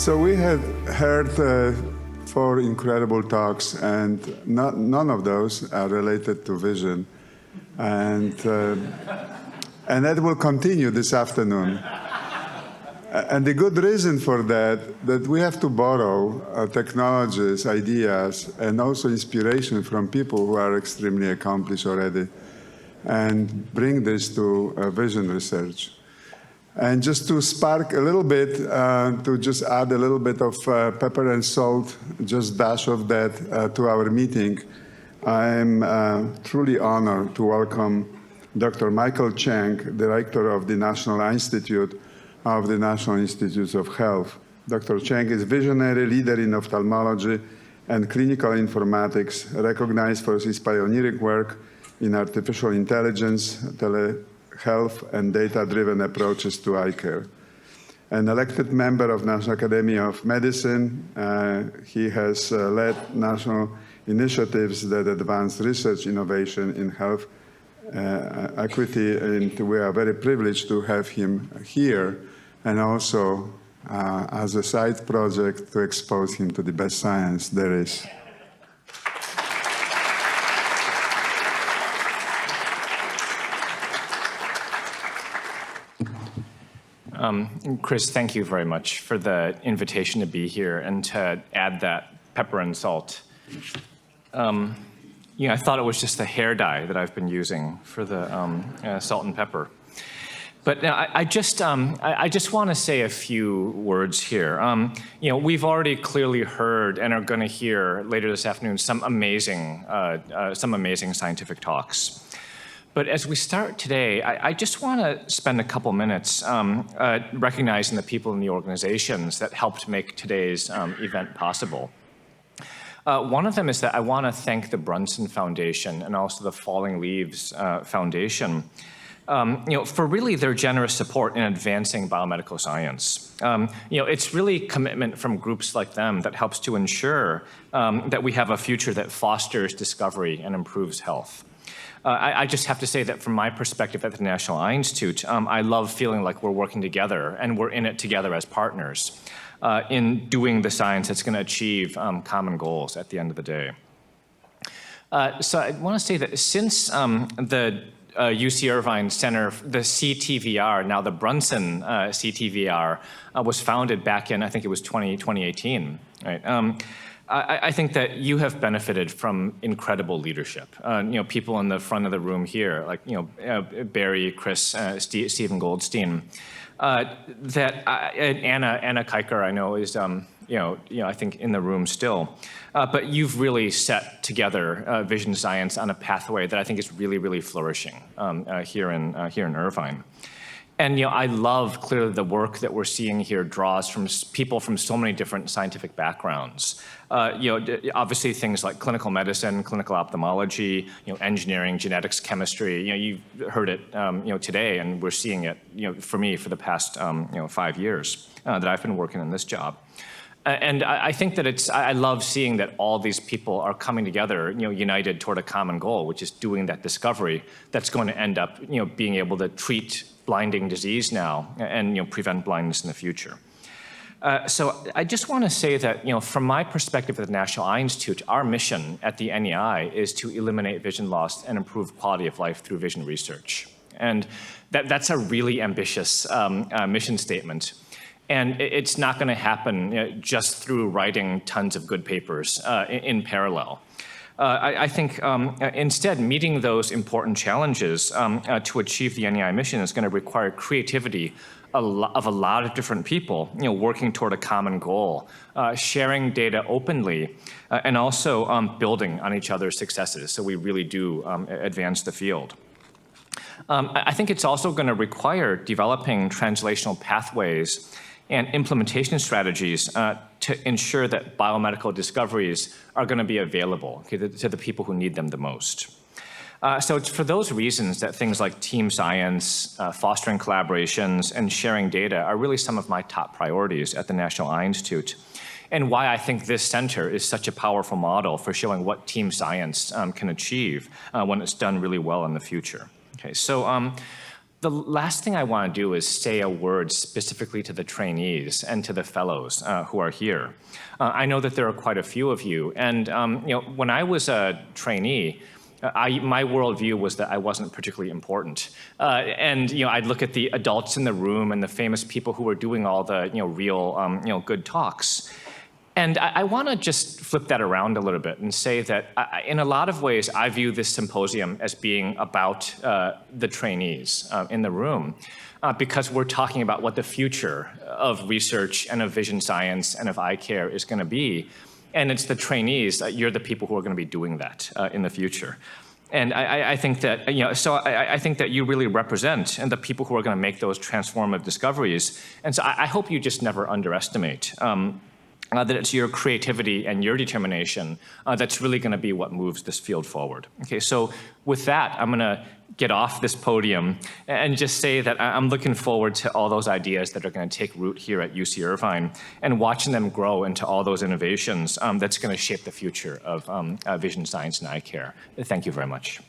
So we had heard 4 incredible talks, and none of those are related to vision. And that will continue this afternoon. And the good reason for that we have to borrow technologies, ideas, and also inspiration from people who are extremely accomplished already, and bring this to vision research. And just to spark a little bit, to just add a little bit of pepper and salt, just dash of that to our meeting, I'm truly honored to welcome Dr. Michael Cheng, Director of the National Institute of the National Institutes of Health. Dr. Cheng is a visionary leader in ophthalmology and clinical informatics, recognized for his pioneering work in artificial intelligence, telehealth, and data-driven approaches to eye care. An elected member of National Academy of Medicine, he has led national initiatives that advance research innovation in health equity, and we are very privileged to have him here, and also as a side project to expose him to the best science there is. Chris, thank you very much for the invitation to be here and to add that pepper and salt. I thought it was just the hair dye that I've been using for the salt and pepper. But I just want to say a few words here. We've already clearly heard and are going to hear later this afternoon some amazing scientific talks. But as we start today, I just want to spend a couple minutes recognizing the people in the organizations that helped make today's event possible. One of them is that I want to thank the Brunson Foundation and also the Falling Leaves Foundation for really their generous support in advancing biomedical science. It's really commitment from groups like them that helps to ensure that we have a future that fosters discovery and improves health. I just have to say that from my perspective at the National Eye Institute, I love feeling like we're working together and we're in it together as partners in doing the science that's going to achieve common goals at the end of the day. So I want to say that since the UC Irvine Center, the CTVR, now the Brunson CTVR, was founded back in, I think it was 2018, right? I think that you have benefited from incredible leadership. People in the front of the room here, like Barry, Chris, Stephen Goldstein, that Anna Kiker, I know is I think in the room still. But you've really set together vision science on a pathway that I think is really, really flourishing here in Irvine. And I love clearly the work that we're seeing here draws from people from so many different scientific backgrounds. Obviously things like clinical medicine, clinical ophthalmology, engineering, genetics, chemistry. You've heard it today, and we're seeing it for me for the past 5 years that I've been working in this job. And I think that I love seeing that all these people are coming together, united toward a common goal, which is doing that discovery that's going to end up, being able to treat blinding disease now and prevent blindness in the future. So I just want to say that from my perspective at the National Eye Institute, our mission at the NEI is to eliminate vision loss and improve quality of life through vision research. And that's a really ambitious mission statement. And it's not going to happen just through writing tons of good papers in parallel. I think instead, meeting those important challenges to achieve the NEI mission is going to require creativity of a lot of different people, working toward a common goal, sharing data openly, and also building on each other's successes. So we really do advance the field. I think it's also going to require developing translational pathways and implementation strategies to ensure that biomedical discoveries are going to be available to the people who need them the most. So it's for those reasons that things like team science, fostering collaborations, and sharing data are really some of my top priorities at the National Eye Institute, and why I think this center is such a powerful model for showing what team science can achieve when it's done really well in the future. Okay, so the last thing I want to do is say a word specifically to the trainees and to the fellows who are here. I know that there are quite a few of you, and when I was a trainee, my worldview was that I wasn't particularly important, and I'd look at the adults in the room and the famous people who were doing all the real good talks. And I want to just flip that around a little bit and say that in a lot of ways, I view this symposium as being about the trainees in the room, because we're talking about what the future of research and of vision science and of eye care is going to be. And it's the trainees, you're the people who are going to be doing that in the future. And I think that, I think that you really represent the people who are going to make those transformative discoveries. And so I hope you just never underestimate that it's your creativity and your determination that's really going to be what moves this field forward. Okay, so with that, I'm going to get off this podium and just say that I'm looking forward to all those ideas that are going to take root here at UC Irvine and watching them grow into all those innovations that's going to shape the future of vision science and eye care. Thank you very much.